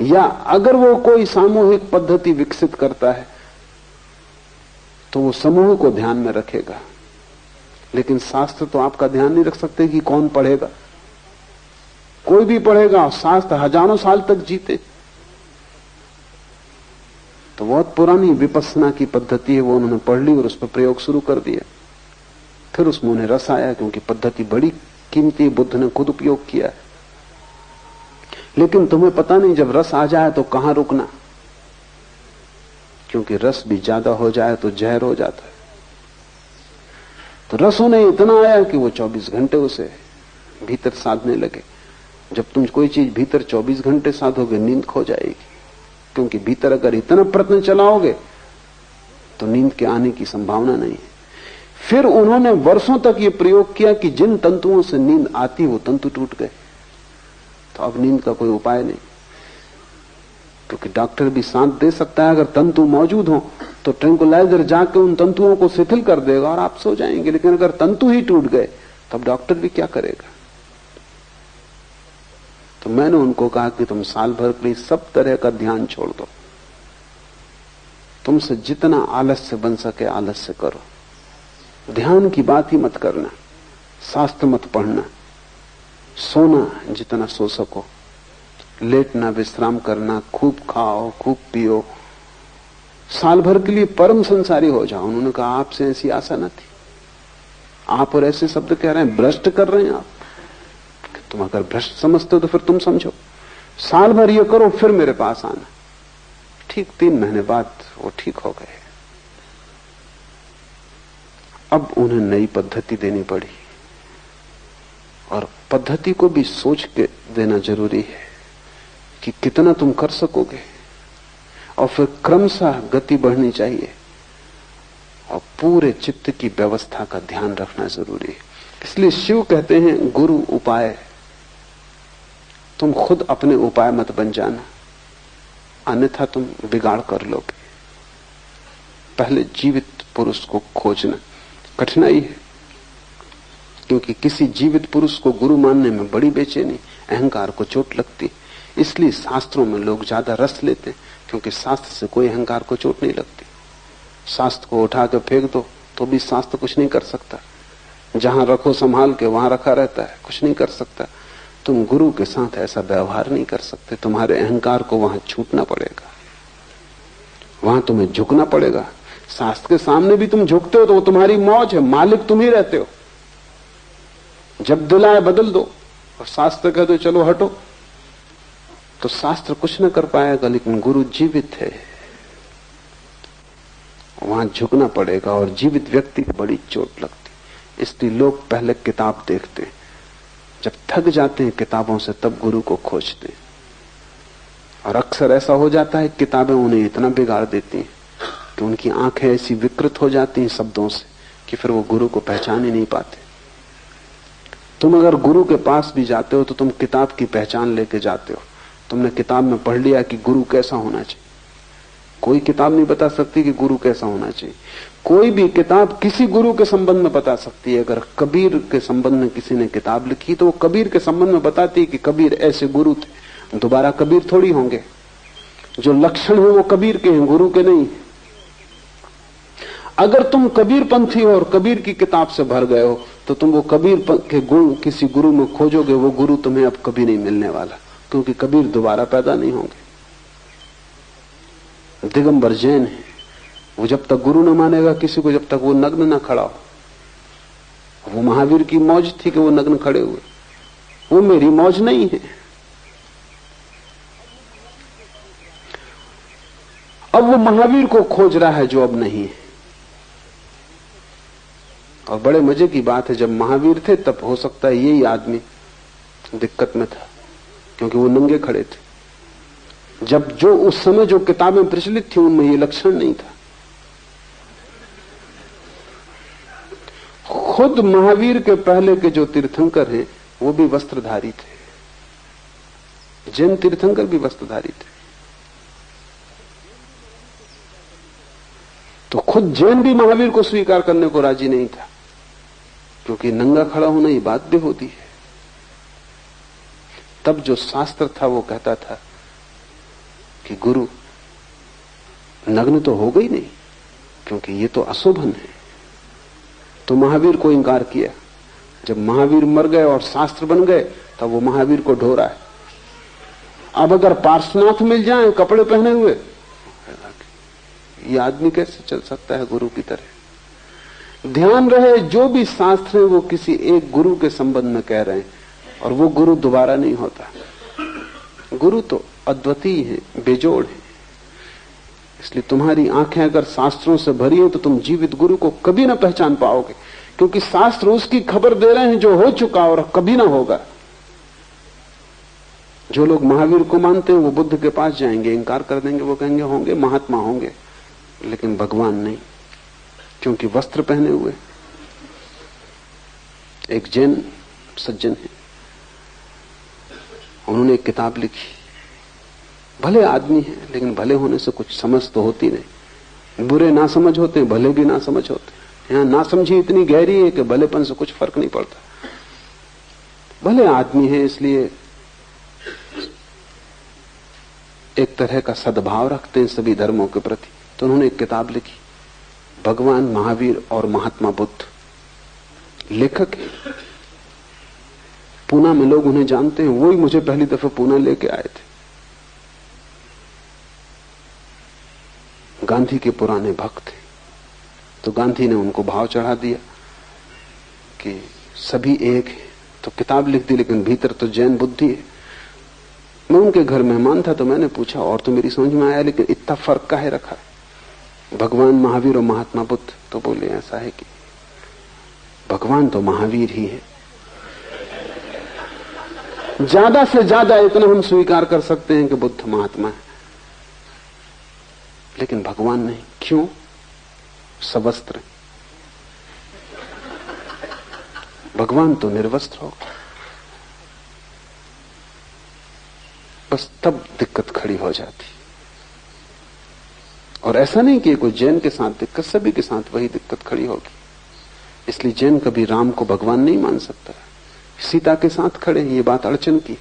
या अगर वो कोई सामूहिक पद्धति विकसित करता है तो वो समूह को ध्यान में रखेगा। लेकिन शास्त्र तो आपका ध्यान नहीं रख सकते कि कौन पढ़ेगा। कोई भी पढ़ेगा, शास्त्र हजारों साल तक जीते। तो बहुत पुरानी विपस्सना की पद्धति है, वो उन्होंने पढ़ ली और उस पर प्रयोग शुरू कर दिया। फिर उसमें उन्हें रस आया, क्योंकि पद्धति बड़ी कीमती, बुद्ध ने खुद उपयोग किया। लेकिन तुम्हें पता नहीं जब रस आ जाए तो कहां रुकना, क्योंकि रस भी ज्यादा हो जाए तो जहर हो जाता है। तो रस उन्हें इतना आया कि वो 24 घंटे उसे भीतर साधने लगे। जब तुम कोई चीज भीतर 24 घंटे साधोगे, नींद खो जाएगी, क्योंकि भीतर अगर इतना प्रयत्न चलाओगे तो नींद के आने की संभावना नहीं है। फिर उन्होंने वर्षों तक ये प्रयोग किया कि जिन तंतुओं से नींद आती वो तंतु टूट गए। तो अब नींद का कोई उपाय नहीं, क्योंकि डॉक्टर भी शांत दे सकता है। अगर तंतु मौजूद हो तो ट्रैंकुलाइजर जाके उन तंतुओं को शिथिल कर देगा और आप सो जाएंगे। लेकिन अगर तंतु ही टूट गए तब डॉक्टर भी क्या करेगा। तो मैंने उनको कहा कि तुम साल भर के लिए सब तरह का ध्यान छोड़ दो, तुमसे जितना आलस्य बन सके आलस्य करो, ध्यान की बात ही मत करना, शास्त्र मत पढ़ना, सोना जितना सो सको, लेटना, विश्राम करना, खूब खाओ, खूब पियो, साल भर के लिए परम संसारी हो जाओ। उन्होंने कहा आपसे ऐसी आशा न थी, आप और ऐसे शब्द कह रहे हैं, भ्रष्ट कर रहे हैं आप। तुम अगर भ्रष्ट समझते हो तो फिर तुम समझो, साल भर ये करो फिर मेरे पास आना। ठीक 3 महीने बाद वो ठीक हो गए। अब उन्हें नई पद्धति देनी पड़ी, और पद्धति को भी सोच के देना जरूरी है कि कितना तुम कर सकोगे, और फिर क्रमशः गति बढ़नी चाहिए, और पूरे चित्त की व्यवस्था का ध्यान रखना जरूरी है। इसलिए शिव कहते हैं गुरु उपाय। तुम खुद अपने उपाय मत बन जाना, अन्यथा तुम बिगाड़ कर लोगे। पहले जीवित पुरुष को खोजना कठिनाई है, क्योंकि किसी जीवित पुरुष को गुरु मानने में बड़ी बेचैनी, अहंकार को चोट लगती। इसलिए शास्त्रों में लोग ज्यादा रस लेते, क्योंकि शास्त्र से कोई अहंकार को चोट नहीं लगती। शास्त्र को उठा के फेंक दो तो भी शास्त्र कुछ नहीं कर सकता, जहां रखो संभाल के वहां रखा रहता है, कुछ नहीं कर सकता। तुम गुरु के साथ ऐसा व्यवहार नहीं कर सकते, तुम्हारे अहंकार को वहां छूटना पड़ेगा, वहां तुम्हें झुकना पड़ेगा। शास्त्र के सामने भी तुम झुकते हो तो वो तुम्हारी मौज है, मालिक तुम ही रहते हो। जब दिल आए बदल दो, और शास्त्र कह दो चलो हटो, तो शास्त्र कुछ न कर पाएगा, लेकिन गुरु जीवित है, वहां झुकना पड़ेगा। और जीवित व्यक्ति की बड़ी चोट लगती। इसलिए लोग पहले किताब देखते हैं, जब थक जाते हैं किताबों से तब गुरु को खोजते हैं। और अक्सर ऐसा हो जाता है किताबें उन्हें इतना बिगाड़ देती हैं कि उनकी आंखें ऐसी विकृत हो जाती हैं शब्दों से कि फिर वो गुरु को पहचान ही नहीं पाते। तुम अगर गुरु के पास भी जाते हो तो तुम किताब की पहचान लेके जाते हो। तुमने किताब में पढ़ लिया कि गुरु कैसा होना चाहिए। कोई किताब नहीं बता सकती कि गुरु कैसा होना चाहिए। कोई भी किताब किसी गुरु के संबंध में बता सकती है। अगर कबीर के संबंध में किसी ने किताब लिखी तो वो कबीर के संबंध में बताती है कि कबीर ऐसे गुरु थे, दोबारा कबीर थोड़ी होंगे। जो लक्षण है वो कबीर के हैं, गुरु के नहीं। अगर तुम कबीर पंथी हो और कबीर की किताब से भर गए हो तो तुम वो कबीर के गुण किसी गुरु में खोजोगे, वो गुरु तुम्हें अब कभी नहीं मिलने वाला, क्योंकि कबीर दोबारा पैदा नहीं होंगे। दिगंबर जैन है, वो जब तक गुरु न मानेगा किसी को, जब तक वो नग्न न खड़ा हो। वो महावीर की मौज थी कि वो नग्न खड़े हुए, वो मेरी मौज नहीं है। अब वो महावीर को खोज रहा है जो अब नहीं है। और बड़े मजे की बात है, जब महावीर थे तब हो सकता है यही आदमी दिक्कत में था, क्योंकि वो नंगे खड़े थे। जब जो उस समय जो किताबें प्रचलित थी उनमें ये लक्षण नहीं था। खुद महावीर के पहले के जो तीर्थंकर हैं वो भी वस्त्रधारी थे। जैन तीर्थंकर भी वस्त्रधारी थे। तो खुद जैन भी महावीर को स्वीकार करने को राजी नहीं था, क्योंकि नंगा खड़ा होना ये बात भी होती है। तब जो शास्त्र था वो कहता था कि गुरु नग्न तो हो गई नहीं, क्योंकि ये तो अशोभन है। तो महावीर को इंकार किया। जब महावीर मर गए और शास्त्र बन गए तब वो महावीर को ढो रहा है। अब अगर पार्श्वनाथ मिल जाए कपड़े पहने हुए, ये आदमी कैसे चल सकता है गुरु की तरह। ध्यान रहे, जो भी शास्त्र है वो किसी एक गुरु के संबंध में कह रहे हैं, और वो गुरु दोबारा नहीं होता। गुरु तो अद्वितीय है, बेजोड़ है। इसलिए तुम्हारी आंखें अगर शास्त्रों से भरी हैं तो तुम जीवित गुरु को कभी ना पहचान पाओगे, क्योंकि शास्त्र उसकी खबर दे रहे हैं जो हो चुका और कभी ना होगा। जो लोग महावीर को मानते हैं वो बुद्ध के पास जाएंगे, इंकार कर देंगे, वो कहेंगे होंगे महात्मा होंगे, लेकिन भगवान नहीं, क्योंकि वस्त्र पहने हुए। एक जैन सज्जन है, उन्होंने एक किताब लिखी। भले आदमी है, लेकिन भले होने से कुछ समझ तो होती नहीं। बुरे ना समझ होते हैं, भले भी ना समझ होते हैं। यहां ना समझी इतनी गहरी है कि भलेपन से कुछ फर्क नहीं पड़ता। भले आदमी है, इसलिए एक तरह का सद्भाव रखते हैं सभी धर्मों के प्रति। तो उन्होंने एक किताब लिखी, भगवान महावीर और महात्मा बुद्ध। लेखक है, पूना में लोग उन्हें जानते हैं। वो ही मुझे पहली दफा पूना लेके आए थे। गांधी के पुराने भक्त थे। तो गांधी ने उनको भाव चढ़ा दिया कि सभी एक है, तो किताब लिख दी, लेकिन भीतर तो जैन बुद्धि है। मैं उनके घर मेहमान था, तो मैंने पूछा, और तो मेरी समझ में आया, लेकिन इतना फर्क काहे रखा है भगवान महावीर और महात्मा बुद्ध? तो बोले ऐसा है कि भगवान तो महावीर ही है, ज्यादा से ज्यादा इतना हम स्वीकार कर सकते हैं कि बुद्ध महात्मा है, लेकिन भगवान नहीं। क्यों? सवस्त्र, भगवान तो निर्वस्त्र होगा। बस तब दिक्कत खड़ी हो जाती। और ऐसा नहीं कि कोई जैन के साथ दिक्कत, सभी के साथ वही दिक्कत खड़ी होगी। इसलिए जैन कभी राम को भगवान नहीं मान सकता। सीता के साथ खड़े हैं, ये बात अड़चन की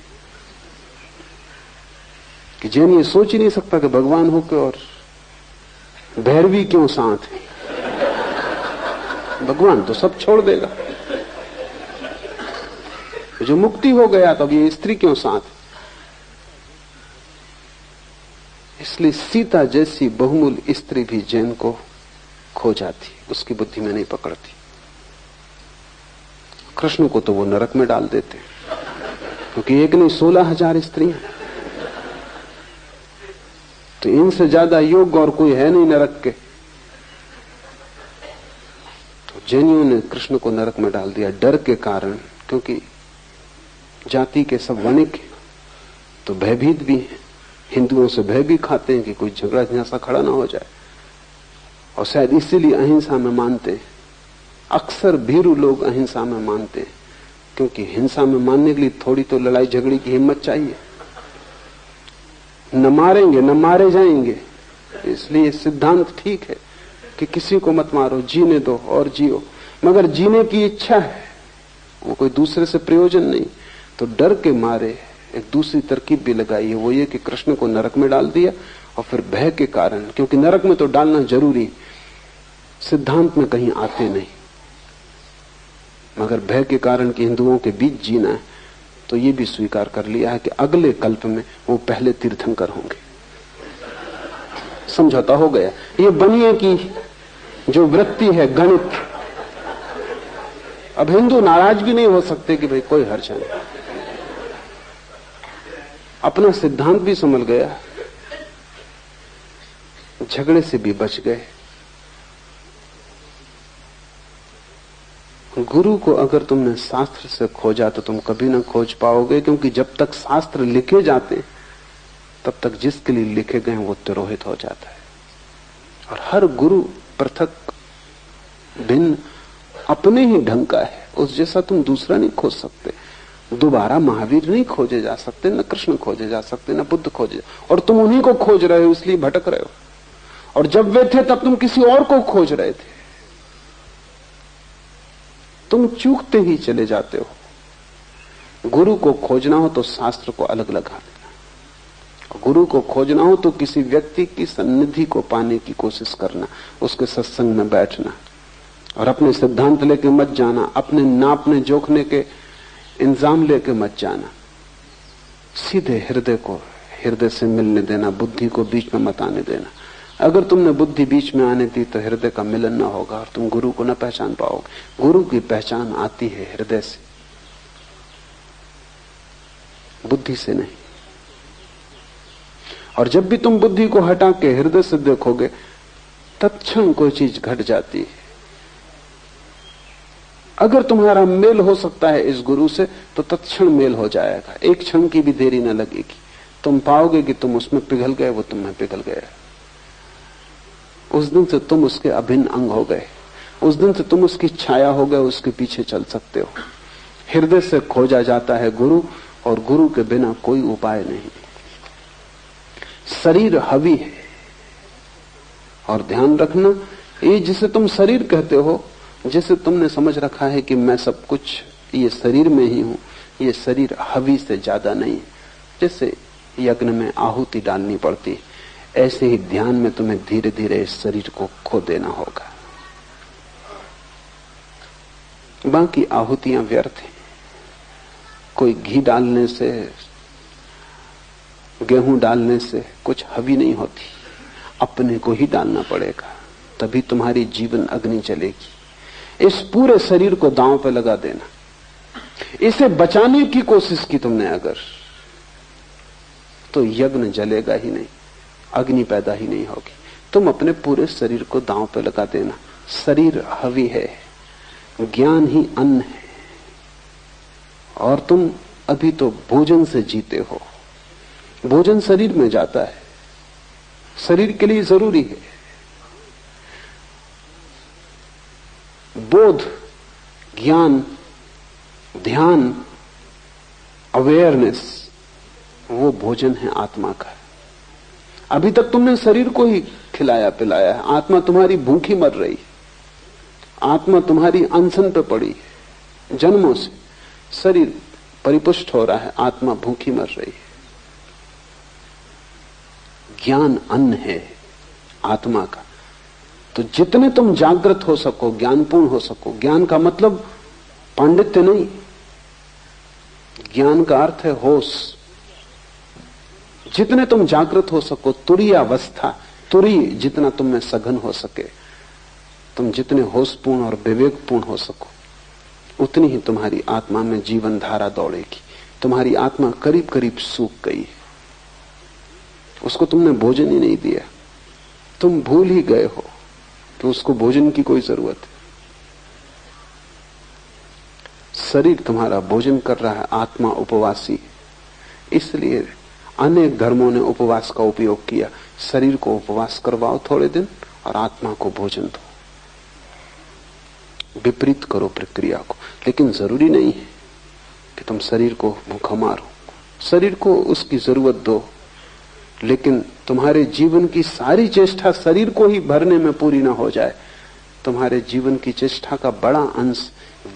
कि जैन ये सोच ही नहीं सकता कि भगवान हो के और भैरवी क्यों साथ है। भगवान तो सब छोड़ देगा, जो मुक्ति हो गया तो अब ये स्त्री क्यों साथ? इसलिए सीता जैसी बहुमूल्य स्त्री भी जैन को खो जाती, उसकी बुद्धि में नहीं पकड़ती। कृष्ण को तो वो नरक में डाल देते, क्योंकि एक नहीं 16,000 स्त्रियां, तो इनसे ज्यादा योग्य और कोई है नहीं नरक के। तो जैनियों ने कृष्ण को नरक में डाल दिया डर के कारण, क्योंकि जाति के सब वणिक तो भयभीत भी हैं, हिंदुओं से भय भी खाते हैं कि कोई झगड़ा झंझासा खड़ा ना हो जाए, और शायद इसीलिए अहिंसा में मानते हैं। अक्सर भीरू लोग अहिंसा में मानते हैं, क्योंकि हिंसा में मानने के लिए थोड़ी तो लड़ाई झगड़ी की हिम्मत चाहिए। न मारेंगे न मारे जाएंगे, इसलिए सिद्धांत ठीक है कि किसी को मत मारो, जीने दो और जियो। मगर जीने की इच्छा है, वो कोई दूसरे से प्रयोजन नहीं। तो डर के मारे एक दूसरी तरकीब भी लगाई है, वो ये कि कृष्ण को नरक में डाल दिया, और फिर भय के कारण, क्योंकि नरक में तो डालना जरूरी, सिद्धांत में कहीं आते नहीं, मगर भय के कारण कि हिंदुओं के बीच जीना है, तो ये भी स्वीकार कर लिया है कि अगले कल्प में वो पहले तीर्थंकर होंगे। समझौता हो गया। ये बनिए की जो वृत्ति है गणित, अब हिंदू नाराज भी नहीं हो सकते कि भाई कोई हर्ष नहीं, अपना सिद्धांत भी संभल गया, झगड़े से भी बच गए। गुरु को अगर तुमने शास्त्र से खोजा तो तुम कभी ना खोज पाओगे, क्योंकि जब तक शास्त्र लिखे जाते तब तक जिसके लिए लिखे गए वो तिरोहित हो जाता है। और हर गुरु पृथक भिन्न अपने ही ढंग का है, उस जैसा तुम दूसरा नहीं खोज सकते। दोबारा महावीर नहीं खोजे जा सकते, न कृष्ण खोजे जा सकते, न बुद्ध खोजे, और तुम उन्हीं को खोज रहे हो, इसलिए भटक रहे हो। और जब वे थे तब तुम किसी और को खोज रहे थे, तुम चूकते ही चले जाते हो। गुरु को खोजना हो तो शास्त्र को अलग लगा देना, गुरु को खोजना हो तो किसी व्यक्ति की सन्निधि को पाने की कोशिश करना, उसके सत्संग में बैठना, और अपने सिद्धांत लेके मत जाना, अपने नापने जोखने के इंजाम लेके मत जाना। सीधे हृदय को हृदय से मिलने देना, बुद्धि को बीच में मत आने देना। अगर तुमने बुद्धि बीच में आने दी तो हृदय का मिलन ना होगा और तुम गुरु को न पहचान पाओगे। गुरु की पहचान आती है हृदय से, बुद्धि से नहीं। और जब भी तुम बुद्धि को हटा के हृदय से देखोगे, तत्क्षण कोई चीज घट जाती है। अगर तुम्हारा मेल हो सकता है इस गुरु से तो तत्क्षण मेल हो जाएगा, एक क्षण की भी देरी न लगेगी। तुम पाओगे कि तुम उसमें पिघल गए, वो तुम्हें पिघल गया। उस दिन से तुम उसके अभिन्न अंग हो गए, उस दिन से तुम उसकी छाया हो गए, उसके पीछे चल सकते हो। हृदय से खोजा जाता है गुरु, और गुरु के बिना कोई उपाय नहीं। शरीर हवी है, और ध्यान रखना, ये जिसे तुम शरीर कहते हो, जिसे तुमने समझ रखा है कि मैं सब कुछ ये शरीर में ही हूं, ये शरीर हवी से ज्यादा नहीं। जैसे यज्ञ में आहुति डालनी पड़ती, ऐसे ही ध्यान में तुम्हें धीरे धीरे इस शरीर को खो देना होगा। बाकी आहुतियां व्यर्थ हैं। कोई घी डालने से, गेहूं डालने से कुछ हवी नहीं होती। अपने को ही डालना पड़ेगा, तभी तुम्हारी जीवन अग्नि चलेगी। इस पूरे शरीर को दांव पे लगा देना, इसे बचाने की कोशिश की तुमने अगर, तो यज्ञ जलेगा ही नहीं, अग्नि पैदा ही नहीं होगी। तुम अपने पूरे शरीर को दांव पे लगा देना। शरीर हवि है, ज्ञान ही अन्न है, और तुम अभी तो भोजन से जीते हो। भोजन शरीर में जाता है, शरीर के लिए जरूरी है। बोध, ज्ञान, ध्यान, अवेयरनेस, वो भोजन है आत्मा का। अभी तक तुमने शरीर को ही खिलाया पिलाया है, आत्मा तुम्हारी भूखी मर रही है, आत्मा तुम्हारी अनशन पे पड़ी है। जन्मों से शरीर परिपुष्ट हो रहा है, आत्मा भूखी मर रही है। ज्ञान अन्न है आत्मा का। तो जितने तुम जागृत हो सको, ज्ञानपूर्ण हो सको, ज्ञान का मतलब पांडित्य नहीं, ज्ञान का अर्थ है होश। जितने तुम जागृत हो सको, तुरीय अवस्था, तुरीय जितना तुम में सघन हो सके, तुम जितने होशपूर्ण और विवेकपूर्ण हो सको, उतनी ही तुम्हारी आत्मा में जीवन धारा दौड़ेगी। तुम्हारी आत्मा करीब करीब सूख गई है, उसको तुमने भोजन ही नहीं दिया। तुम भूल ही गए हो कि उसको भोजन की कोई जरूरत है। शरीर तुम्हारा भोजन कर रहा है, आत्मा उपवासी। इसलिए अनेक धर्मों ने उपवास का उपयोग किया। शरीर को उपवास करवाओ थोड़े दिन और आत्मा को भोजन दो। विपरीत करो प्रक्रिया को। लेकिन जरूरी नहीं है कि तुम शरीर को भूखा मारो, शरीर को उसकी जरूरत दो, लेकिन तुम्हारे जीवन की सारी चेष्टा शरीर को ही भरने में पूरी ना हो जाए। तुम्हारे जीवन की चेष्टा का बड़ा अंश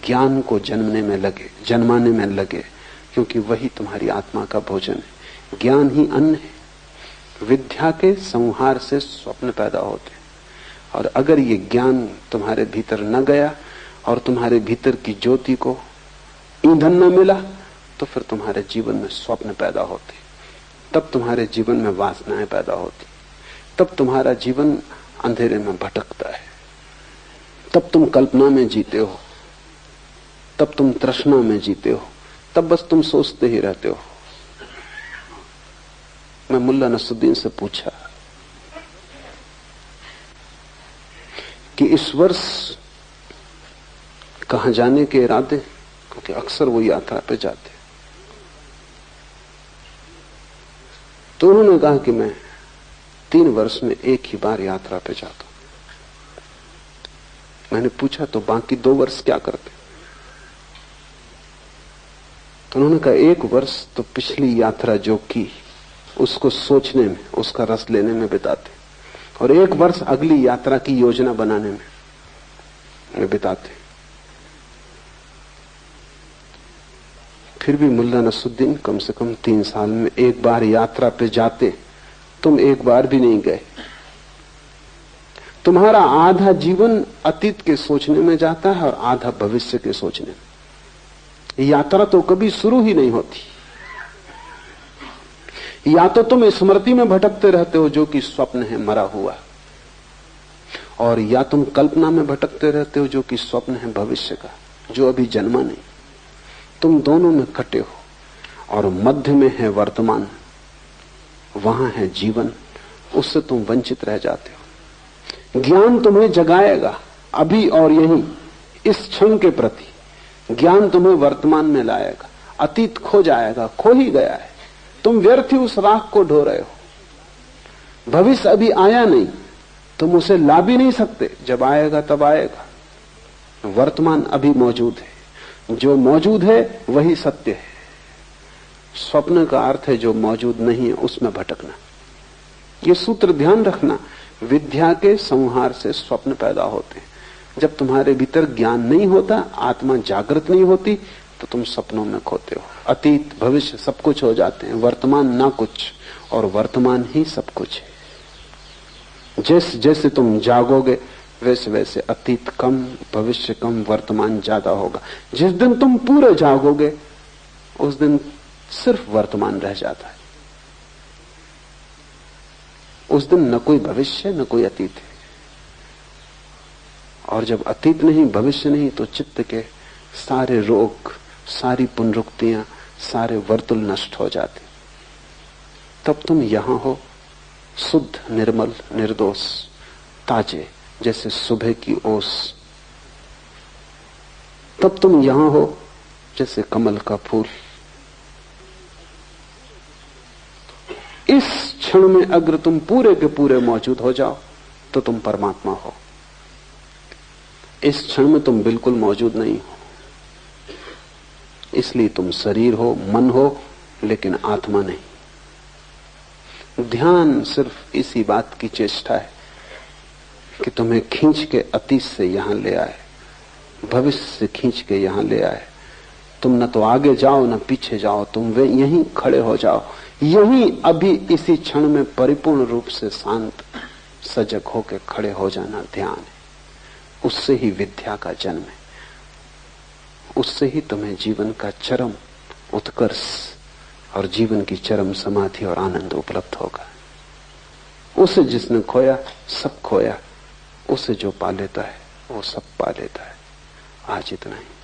ज्ञान को जन्माने में लगे, क्योंकि वही तुम्हारी आत्मा का भोजन है। ज्ञान ही अन्न है। विद्या के संहार से स्वप्न पैदा होते हैं, और अगर ये ज्ञान तुम्हारे भीतर न गया और तुम्हारे भीतर की ज्योति को ईंधन न मिला, तो फिर तुम्हारे जीवन में स्वप्न पैदा होते, तब तुम्हारे जीवन में वासनाएं पैदा होती, तब तुम्हारा जीवन अंधेरे में भटकता है, तब तुम कल्पना में जीते हो, तब तुम तृष्णा में जीते हो, तब बस तुम सोचते ही रहते हो। मैं मुल्ला नसरुद्दीन से पूछा कि इस वर्ष कहां जाने के इरादे, क्योंकि अक्सर वो यात्रा पे जाते। तो उन्होंने कहा कि मैं 3 वर्ष में एक ही बार यात्रा पे जाता हूं। मैंने पूछा तो बाकी 2 वर्ष क्या करते? तो उन्होंने कहा 1 वर्ष तो पिछली यात्रा जो की उसको सोचने में, उसका रस लेने में बिताते, और 1 वर्ष अगली यात्रा की योजना बनाने में बिताते। फिर भी मुल्ला नसरुद्दीन कम से कम 3 साल में 1 बार यात्रा पे जाते। तुम 1 बार भी नहीं गए। तुम्हारा आधा जीवन अतीत के सोचने में जाता है और आधा भविष्य के सोचने में। यात्रा तो कभी शुरू ही नहीं होती। या तो तुम स्मृति में भटकते रहते हो जो कि स्वप्न है मरा हुआ, और या तुम कल्पना में भटकते रहते हो जो कि स्वप्न है भविष्य का, जो अभी जन्मा नहीं। तुम दोनों में कटे हो, और मध्य में है वर्तमान, वहां है जीवन, उससे तुम वंचित रह जाते हो। ज्ञान तुम्हें जगाएगा अभी और यहीं, इस क्षण के प्रति। ज्ञान तुम्हें वर्तमान में लाएगा। अतीत खो जाएगा, खो ही गया है, तुम व्यर्थ ही उस राख को ढो रहे हो। भविष्य अभी आया नहीं, तुम उसे ला भी नहीं सकते, जब आएगा तब आएगा। वर्तमान अभी मौजूद है, जो मौजूद है वही सत्य है। स्वप्न का अर्थ है जो मौजूद नहीं है उसमें भटकना। ये सूत्र ध्यान रखना। विद्या के संहार से स्वप्न पैदा होते हैं। जब तुम्हारे भीतर ज्ञान नहीं होता, आत्मा जागृत नहीं होती, तो तुम सपनों में खोते हो। अतीत भविष्य सब कुछ हो जाते हैं, वर्तमान ना कुछ, और वर्तमान ही सब कुछ है। जैसे जैसे तुम जागोगे वैसे वैसे अतीत कम, भविष्य कम, वर्तमान ज्यादा होगा। जिस दिन तुम पूरे जागोगे उस दिन सिर्फ वर्तमान रह जाता है। उस दिन न कोई भविष्य न कोई अतीत है। और जब अतीत नहीं भविष्य नहीं तो चित्त के सारे रोग, सारी पुनरुक्तियां, सारे वर्तुल नष्ट हो जाते। तब तुम यहां हो, शुद्ध, निर्मल, निर्दोष, ताजे जैसे सुबह की ओस। तब तुम यहां हो जैसे कमल का फूल। इस क्षण में अगर तुम पूरे के पूरे मौजूद हो जाओ तो तुम परमात्मा हो। इस क्षण में तुम बिल्कुल मौजूद नहीं हो, इसलिए तुम शरीर हो, मन हो, लेकिन आत्मा नहीं। ध्यान सिर्फ इसी बात की चेष्टा है कि तुम्हें खींच के अतीत से यहां ले आए, भविष्य से खींच के यहां ले आए। तुम न तो आगे जाओ न पीछे जाओ, तुम वे यहीं खड़े हो जाओ। यहीं अभी इसी क्षण में परिपूर्ण रूप से शांत सजग होकर खड़े हो जाना ध्यान है। उससे ही विद्या का जन्म है, उससे ही तुम्हें जीवन का चरम उत्कर्ष और जीवन की चरम समाधि और आनंद उपलब्ध होगा। उसे जिसने खोया सब खोया, उसे जो पा लेता है वो सब पा लेता है। आज इतना ही।